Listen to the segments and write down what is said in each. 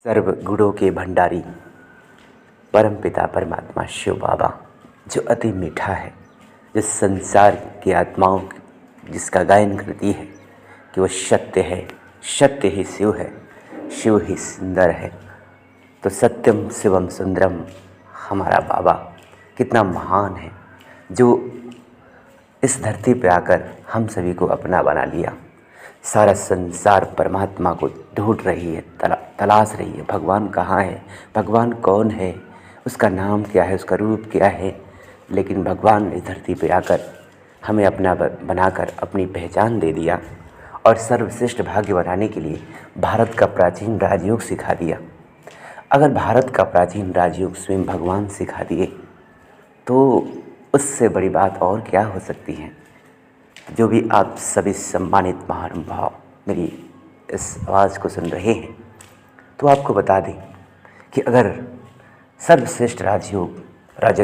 सर्व गुणों के भंडारी परमपिता परमात्मा शिव बाबा, जो अति मीठा है, जो संसार की आत्माओं जिसका गायन करती है कि वो सत्य है, सत्य ही शिव है, शिव ही सुंदर है। तो सत्यम शिवम सुंदरम हमारा बाबा कितना महान है, जो इस धरती पे आकर हम सभी को अपना बना लिया। सारा संसार परमात्मा को ढूंढ रही है, तलाश रही है। भगवान कहाँ है, भगवान कौन है, उसका नाम क्या है, उसका रूप क्या है। लेकिन भगवान ने धरती पे आकर हमें अपना बनाकर अपनी पहचान दे दिया और सर्वश्रेष्ठ भाग्य बनाने के लिए भारत का प्राचीन राजयोग सिखा दिया। अगर भारत का प्राचीन राजयोग स्वयं भगवान सिखा दिए तो उससे बड़ी बात और क्या हो सकती है। जो भी आप सभी सम्मानित महानुभाव मेरी इस आवाज़ को सुन रहे हैं, तो आपको बता दें कि अगर सर्वश्रेष्ठ राजयोग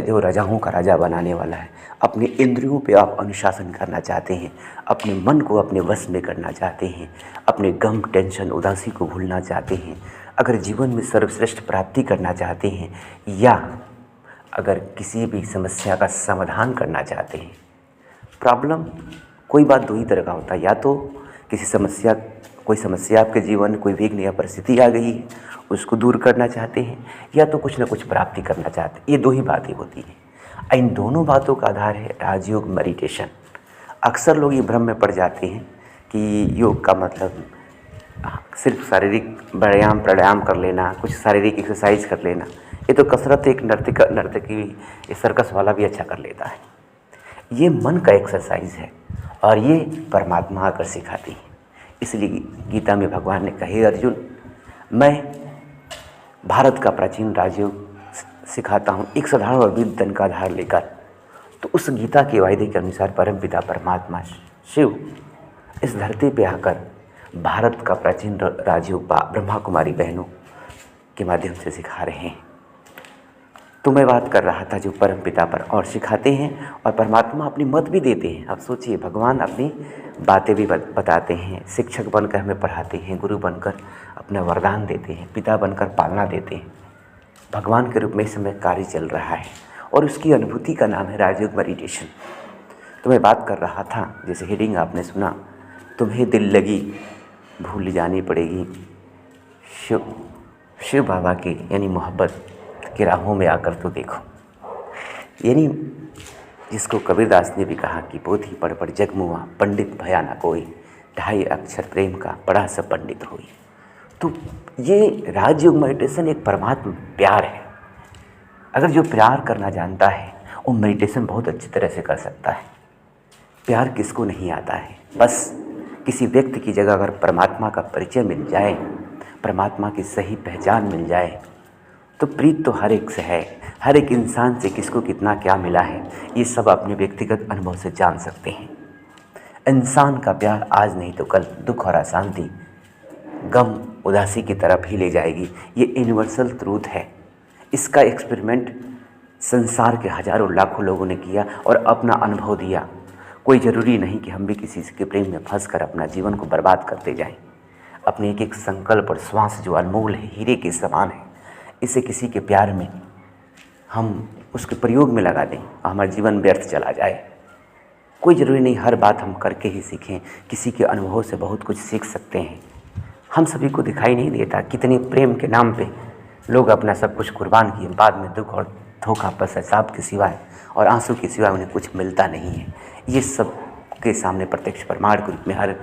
जो राजाओं का राजा बनाने वाला है, अपने इंद्रियों पे आप अनुशासन करना चाहते हैं, अपने मन को अपने वश में करना चाहते हैं, अपने गम, टेंशन, उदासी को भूलना चाहते हैं, अगर जीवन में सर्वश्रेष्ठ प्राप्ति करना चाहते हैं, या अगर किसी भी समस्या का समाधान करना चाहते हैं। प्रॉब्लम कोई बात दो ही तरह का होता है, या तो कोई समस्या आपके जीवन में कोई विघ्न या परिस्थिति आ गई है, उसको दूर करना चाहते हैं, या तो कुछ ना कुछ प्राप्ति करना चाहते हैं। ये दो ही बातें होती हैं। इन दोनों बातों का आधार है राजयोग, मेडिटेशन। अक्सर लोग ये भ्रम में पड़ जाते हैं कि योग का मतलब सिर्फ शारीरिक व्यायाम प्राणायाम कर लेना, कुछ शारीरिक एक्सरसाइज कर लेना। ये तो कसरत एक नर्तकी ये सर्कस वाला भी अच्छा कर लेता है। ये मन का एक्सरसाइज है और ये परमात्मा आकर सिखाती है। इसलिए गीता में भगवान ने कहे, अर्जुन मैं भारत का प्राचीन राजयोग सिखाता हूँ, एक साधारण और विद्ध धन का आधार लेकर। तो उस गीता के वायदे के अनुसार परमपिता परमात्मा शिव इस धरती पे आकर भारत का प्राचीन राजयोग ब्रह्मा कुमारी बहनों के माध्यम से सिखा रहे हैं। तो मैं बात कर रहा था जो परमपिता पर और सिखाते हैं और परमात्मा अपनी मत भी देते हैं। अब सोचिए, भगवान अपनी बातें भी बताते हैं, शिक्षक बनकर हमें पढ़ाते हैं, गुरु बनकर अपना वरदान देते हैं, पिता बनकर पालना देते हैं। भगवान के रूप में इस समय कार्य चल रहा है और उसकी अनुभूति का नाम है राजयोग मेडिटेशन। तो मैं बात कर रहा था, जैसे हेडिंग आपने सुना, तुम्हें दिल लगी भूल जानी पड़ेगी शिव बाबा की यानी मोहब्बत के राहों में आकर तो देखो। यानी जिसको कबीरदास ने भी कहा कि पोथी पढ़ पढ़ जगमुआ, पंडित भया ना कोई, 2.5 अक्षर प्रेम का पढ़ा सब पंडित होई। तो ये राजयोग मेडिटेशन एक परमात्मा प्यार है। अगर जो प्यार करना जानता है वो मेडिटेशन बहुत अच्छी तरह से कर सकता है। प्यार किसको नहीं आता है, बस किसी व्यक्ति की जगह अगर परमात्मा का परिचय मिल जाए, परमात्मा की सही पहचान मिल जाए, तो प्रीत तो हर एक से है। हर एक इंसान से किसको कितना क्या मिला है, ये सब अपने व्यक्तिगत अनुभव से जान सकते हैं। इंसान का प्यार आज नहीं तो कल दुख और अशांति, गम, उदासी की तरफ ही ले जाएगी। ये यूनिवर्सल ट्रूथ है। इसका एक्सपेरिमेंट संसार के हजारों लाखों लोगों ने किया और अपना अनुभव दिया। कोई ज़रूरी नहीं कि हम भी किसी के प्रेम में फंस कर अपना जीवन को बर्बाद करते जाएं। अपने एक एक संकल्प और श्वास जो अनमोल है, हीरे के समान है, इसे किसी के प्यार में हम उसके प्रयोग में लगा दें और हमारा जीवन व्यर्थ चला जाए। कोई ज़रूरी नहीं हर बात हम करके ही सीखें। किसी के अनुभव से बहुत कुछ सीख सकते हैं। हम सभी को दिखाई नहीं देता कितने प्रेम के नाम पे लोग अपना सब कुछ कुर्बान किए, बाद में दुख और धोखा, पश्चाताप के सिवाय और आंसू के सिवाय उन्हें कुछ मिलता नहीं है। ये सब के सामने प्रत्यक्ष प्रमाण के रूप में हर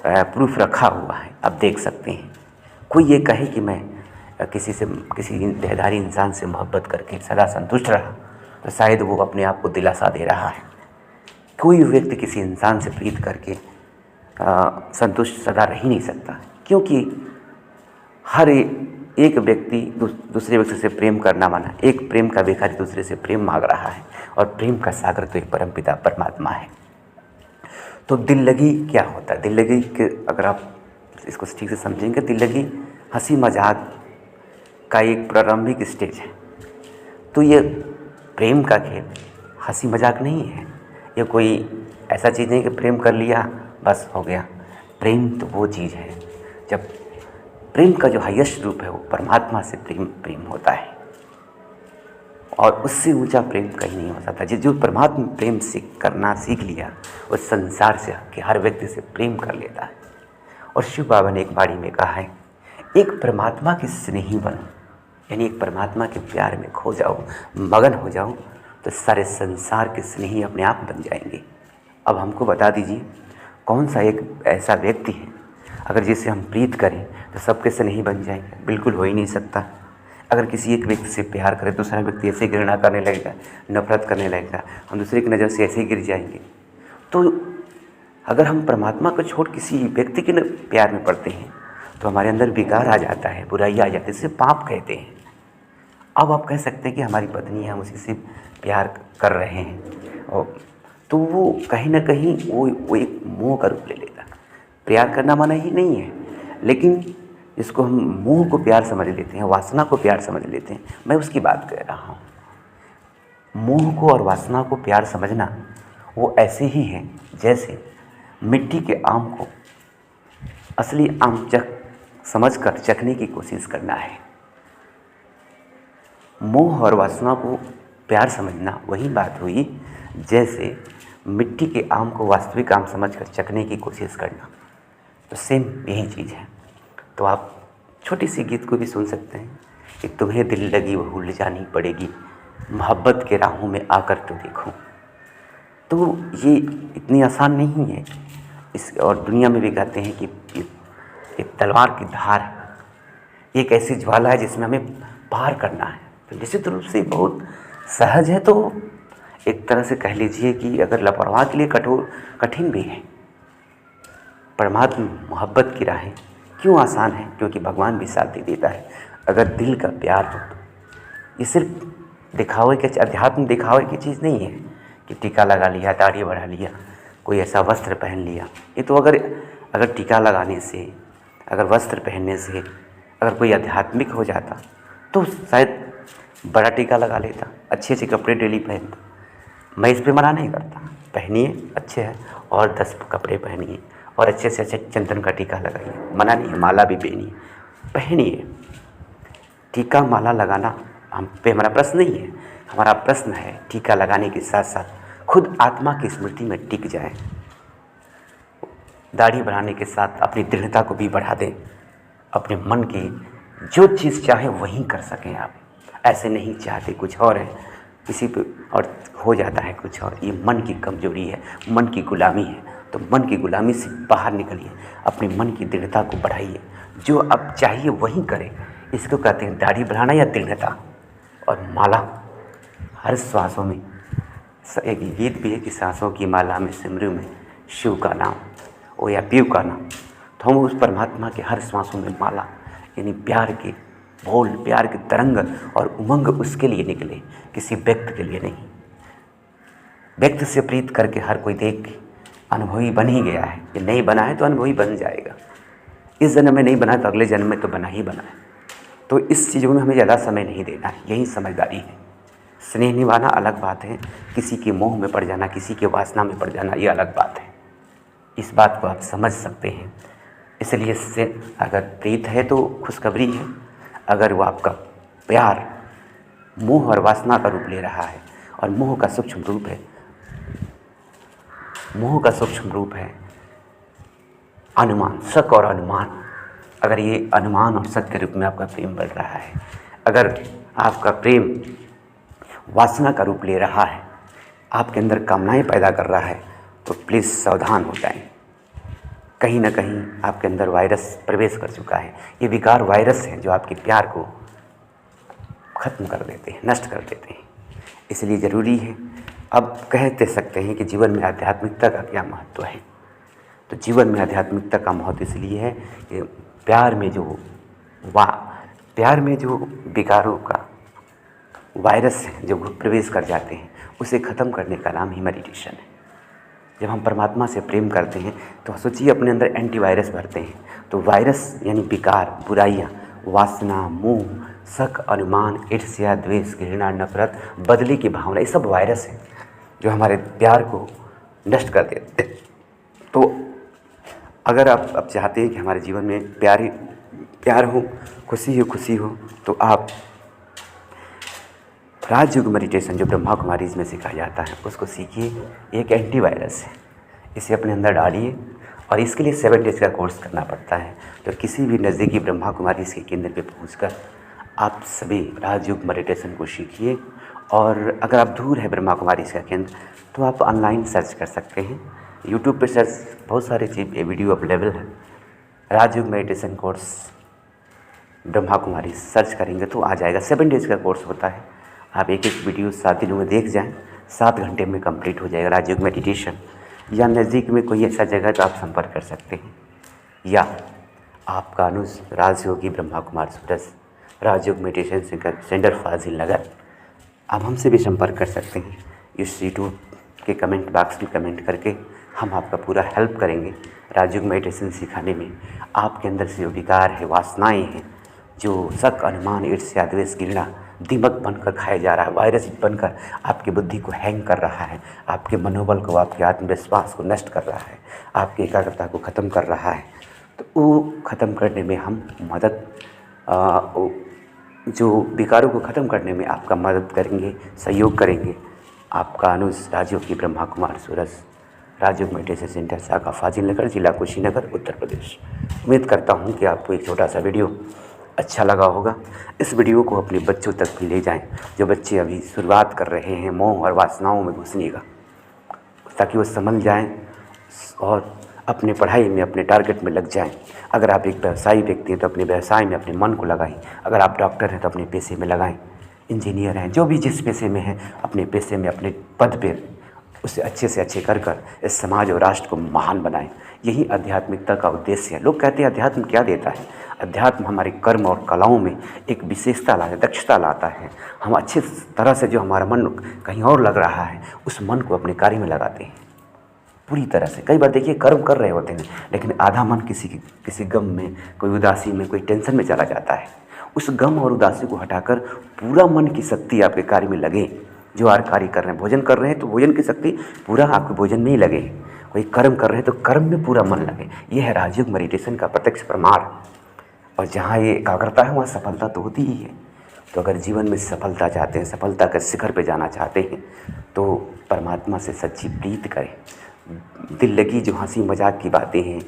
प्रूफ रखा हुआ है, आप देख सकते हैं। कोई ये कहे कि मैं किसी देहधारी इंसान से मोहब्बत करके सदा संतुष्ट रहा, तो शायद वो अपने आप को दिलासा दे रहा है। कोई व्यक्ति किसी इंसान से प्रीत करके संतुष्ट सदा रह ही नहीं सकता, क्योंकि हर एक व्यक्ति दूसरे व्यक्ति से प्रेम करना माना, एक प्रेम का भिखारी दूसरे से प्रेम मांग रहा है और प्रेम का सागर तो एक परमपिता परमात्मा है। तो दिल लगी क्या होता है? दिल लगी के अगर आप इसको ठीक से समझेंगे, दिल लगी हंसी मजाक का एक प्रारंभिक स्टेज है। तो ये प्रेम का खेल हंसी मजाक नहीं है। ये कोई ऐसा चीज़ नहीं कि प्रेम कर लिया बस हो गया। प्रेम तो वो चीज़ है जब प्रेम का जो हाईएस्ट रूप है वो परमात्मा से प्रेम होता है, और उससे ऊंचा प्रेम कहीं नहीं हो सकता। जो परमात्मा प्रेम से करना सीख लिया, उस संसार से कि हर व्यक्ति से प्रेम कर लेता है। और शिव बाबा ने एक बाणी में कहा है, एक परमात्मा के स्नेही बनो, यानी एक परमात्मा के प्यार में खो जाओ, मगन हो जाओ, तो सारे संसार के स्नेही अपने आप बन जाएंगे। अब हमको बता दीजिए कौन सा एक ऐसा व्यक्ति है अगर जिसे हम प्रीत करें तो सबके स्नेही बन जाएंगे? बिल्कुल हो ही नहीं सकता। अगर किसी एक व्यक्ति से प्यार करें, दूसरा व्यक्ति ऐसे घृणा करने लगेगा, नफरत करने लगेगा, हम दूसरे की नज़र से ऐसे ही गिर जाएंगे। तो अगर हम परमात्मा को छोड़ किसी व्यक्ति के प्यार में पड़ते हैं तो हमारे अंदर विकार आ जाता है, बुराई आ जाती है, इसे पाप कहते हैं। अब आप कह सकते हैं कि हमारी पत्नी है, हम उसी से प्यार कर रहे हैं, और तो वो कहीं ना कहीं वो एक मोह का रूप ले लेता है। प्यार करना मना ही नहीं है, लेकिन इसको हम मोह को प्यार समझ लेते हैं, वासना को प्यार समझ लेते हैं। मैं उसकी बात कर रहा हूँ। मोह को और वासना को प्यार समझना वो ऐसे ही है जैसे मिट्टी के आम को असली आम समझकर चखने की कोशिश करना है। मोह और वासना को प्यार समझना वही बात हुई जैसे मिट्टी के आम को वास्तविक आम समझकर चखने की कोशिश करना। तो सेम यही चीज़ है। तो आप छोटी सी गीत को भी सुन सकते हैं कि तुम्हें दिल लगी वो भूल जानी पड़ेगी, मोहब्बत के राहों में आकर तो देखो। तो ये इतनी आसान नहीं है। इस और दुनिया में भी कहते हैं कि ये तलवार की धार एक ऐसी ज्वाला है जिसमें हमें पार करना है। तो निश्चित रूप से बहुत सहज है। तो एक तरह से कह लीजिए कि अगर लापरवाह के लिए कठिन भी है। परमात्मा मोहब्बत की राहें क्यों आसान है? क्योंकि भगवान भी साथ दे देता है अगर दिल का प्यार हो तो। ये सिर्फ दिखावे के, अध्यात्म दिखावे की चीज़ नहीं है कि टीका लगा लिया, दाढ़ी बढ़ा लिया, कोई ऐसा वस्त्र पहन लिया। ये तो अगर टीका लगाने से, अगर वस्त्र पहनने से अगर कोई आध्यात्मिक हो जाता तो शायद बड़ा टीका लगा लेता, अच्छे अच्छे कपड़े डेली पहनता। मैं इस पर मना नहीं करता, पहनिए, अच्छे हैं, और 10 कपड़े पहनिए और अच्छे से अच्छे चंदन का टीका लगाइए, मना नहीं है। माला भी पहनिए। टीका माला लगाना हम पे हमारा प्रश्न नहीं है। हमारा प्रश्न है टीका लगाने के साथ साथ खुद आत्मा की स्मृति में टिक जाए। दाढ़ी बढ़ाने के साथ अपनी दृढ़ता को भी बढ़ा दें, अपने मन की जो चीज़ चाहे वही कर सकें आप। ऐसे नहीं चाहते कुछ और है, किसी पे और हो जाता है कुछ और। ये मन की कमजोरी है, मन की गुलामी है। तो मन की गुलामी से बाहर निकलिए, अपने मन की दृढ़ता को बढ़ाइए, जो अब चाहिए वही करें। इसको कहते हैं दाढ़ी बढ़ाना या दृढ़ता। और माला हर श्वासों में, एक गीत भी है कि सांसों की माला में सिमरू में शिव का नाम, ओ या पीव का नाम। तो हम उस परमात्मा के हर श्वासों में माला, यानी प्यार के बोल, प्यार के तरंग और उमंग उसके लिए निकले, किसी व्यक्ति के लिए नहीं। व्यक्ति से प्रीत करके हर कोई देख के अनुभवी बन ही गया है। ये नहीं बना है तो अनुभवी बन जाएगा। इस जन्म में नहीं बना तो अगले जन्म में तो बना ही बना है। तो इस चीज़ों में हमें ज़्यादा समय नहीं देना है, यही समझदारी है। स्नेह निभाना अलग बात है, किसी के मोह में पड़ जाना, किसी के वासना में पड़ जाना, ये अलग बात है। इस बात को आप समझ सकते हैं। इसलिए इससे अगर प्रीत है तो खुशखबरी है। अगर वो आपका प्यार मोह और वासना का रूप ले रहा है, और मोह का सूक्ष्म रूप है अनुमान, शक और अनुमान। अगर ये अनुमान और शक के रूप में आपका प्रेम बढ़ रहा है, अगर आपका प्रेम वासना का रूप ले रहा है, आपके अंदर कामनाएं पैदा कर रहा है, तो प्लीज़ सावधान हो जाएं। कहीं ना कहीं आपके अंदर वायरस प्रवेश कर चुका है। ये विकार वायरस है जो आपके प्यार को ख़त्म कर देते हैं, नष्ट कर देते हैं। इसलिए ज़रूरी है। अब कहते सकते हैं कि जीवन में आध्यात्मिकता का क्या महत्व है। तो जीवन में आध्यात्मिकता का महत्व इसलिए है कि प्यार में जो विकारों का वायरस है जो प्रवेश कर जाते हैं, उसे ख़त्म करने का नाम ही मेडिटेशन है। जब हम परमात्मा से प्रेम करते हैं तो सोचिए अपने अंदर एंटीवायरस भरते हैं। तो वायरस यानी विकार, बुराइयाँ, वासना, मोह, शक, अनुमान, ईर्ष्या, द्वेष, घृणा, नफरत, बदले की भावना, ये सब वायरस हैं जो हमारे प्यार को नष्ट कर देते हैं। तो अगर आप चाहते हैं कि हमारे जीवन में प्यार हो, खुशी हो तो आप राजयोग मेडिटेशन जो ब्रह्मा कुमारीज में सिखाया जाता है उसको सीखिए। एक एंटीवायरस है, इसे अपने अंदर डालिए और इसके लिए 7 डेज का कोर्स करना पड़ता है। तो किसी भी नज़दीकी ब्रह्मा कुमारीज के केंद्र पे पहुंचकर आप सभी राजयोग मेडिटेशन को सीखिए। और अगर आप दूर है ब्रह्मा कुमारीज का केंद्र तो आप ऑनलाइन सर्च कर सकते हैं, यूट्यूब पे सर्च, बहुत सारे चीज़ ये वीडियो अवेलेबल है। राजयोग meditation course Brahma Kumari search करेंगे तो आ जाएगा। 7 डेज का कोर्स होता है। आप एक एक वीडियो 7 दिनों में देख जाएं, 7 घंटे में कंप्लीट हो जाएगा राजयोग मेडिटेशन। या नज़दीक में कोई ऐसा जगह तो आप संपर्क कर सकते हैं, या आपका अनुज राजयोगी ब्रह्मा कुमार सूरज राजयोग मेडिटेशन सेंटर फाजिल नगर, आप हमसे भी संपर्क कर सकते हैं। इस यूट्यूब के कमेंट बॉक्स में कमेंट करके हम आपका पूरा हेल्प करेंगे राजयोग मेडिटेशन सिखाने में। आपके अंदर से जो विकार है, वासनाएं हैं, जो शक, अनुमान, ईर्ष्या, द्वेष, घृणा दीमक बनकर खाया जा रहा है, वायरस बनकर आपकी बुद्धि को हैंग कर रहा है, आपके मनोबल को, आपके आत्मविश्वास को नष्ट कर रहा है, आपकी एकाग्रता को ख़त्म कर रहा है, तो वो ख़त्म करने में हम मदद, जो विकारों को ख़त्म करने में आपका मदद करेंगे, सहयोग करेंगे। आपका अनुज राजयोगी ब्रह्मा कुमार सूरज राजयोग मेडिटेशन सेंटर, शाखा फाजिल नगर, जिला कुशीनगर, उत्तर प्रदेश। उम्मीद करता हूँ कि आपको एक छोटा सा वीडियो अच्छा लगा होगा। इस वीडियो को अपने बच्चों तक भी ले जाएं, जो बच्चे अभी शुरुआत कर रहे हैं मोह और वासनाओं में घुसने का, ताकि वो समझ जाएं और अपने पढ़ाई में, अपने टारगेट में लग जाएं। अगर आप एक व्यवसायी व्यक्ति हैं तो अपने व्यवसाय में अपने मन को लगाएं। अगर आप डॉक्टर हैं तो अपने पेशे में लगाएं। इंजीनियर हैं, जो भी जिस पेशे में हैं, अपने पेशे में, अपने पद पर उसे अच्छे से अच्छे कर इस समाज और राष्ट्र को महान बनाएं। यही आध्यात्मिकता का उद्देश्य है। लोग कहते हैं अध्यात्म क्या देता है? अध्यात्म हमारे कर्म और कलाओं में एक विशेषता लाता है, दक्षता लाता है। हम अच्छे तरह से, जो हमारा मन कहीं और लग रहा है, उस मन को अपने कार्य में लगाते हैं पूरी तरह से। कई बार देखिए कर्म कर रहे होते हैं लेकिन आधा मन किसी गम में, कोई उदासी में, कोई टेंशन में चला जाता है। उस गम और उदासी को हटाकर पूरा मन की शक्ति आपके कार्य में लगे। जो आप कार्य कर रहे हैं, भोजन कर रहे हैं तो भोजन की शक्ति पूरा आपके भोजन में ही लगे। कोई कर्म कर रहे हैं तो कर्म में पूरा मन लगे। यह है राजयोग मेडिटेशन का प्रत्यक्ष प्रमाण। और जहाँ ये एकाग्रता है वहाँ सफलता तो होती ही है। तो अगर जीवन में सफलता चाहते हैं, सफलता के शिखर पे जाना चाहते हैं, तो परमात्मा से सच्ची प्रीत करें। दिल लगी जो हंसी मजाक की बातें हैं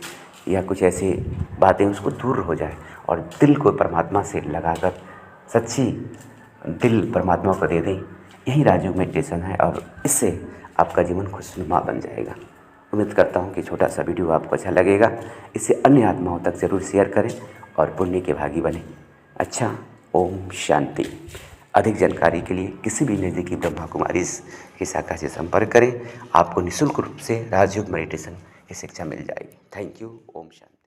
या कुछ ऐसी बातें, उसको दूर हो जाए और दिल को परमात्मा से लगाकर सच्ची दिल परमात्मा को दे दें। यही राजयोग मेडिटेशन है और इससे आपका जीवन खुशनुमा बन जाएगा। उम्मीद करता हूँ कि छोटा सा वीडियो आपको अच्छा लगेगा। इसे अन्य आत्माओं तक ज़रूर शेयर करें और पुण्य के भागी बने। अच्छा, ओम शांति। अधिक जानकारी के लिए किसी भी नज़दीकी ब्रह्मा कुमारीज की शाखा से संपर्क करें। आपको निःशुल्क रूप से राजयोग मेडिटेशन की शिक्षा मिल जाएगी। Thank you. ओम शांति।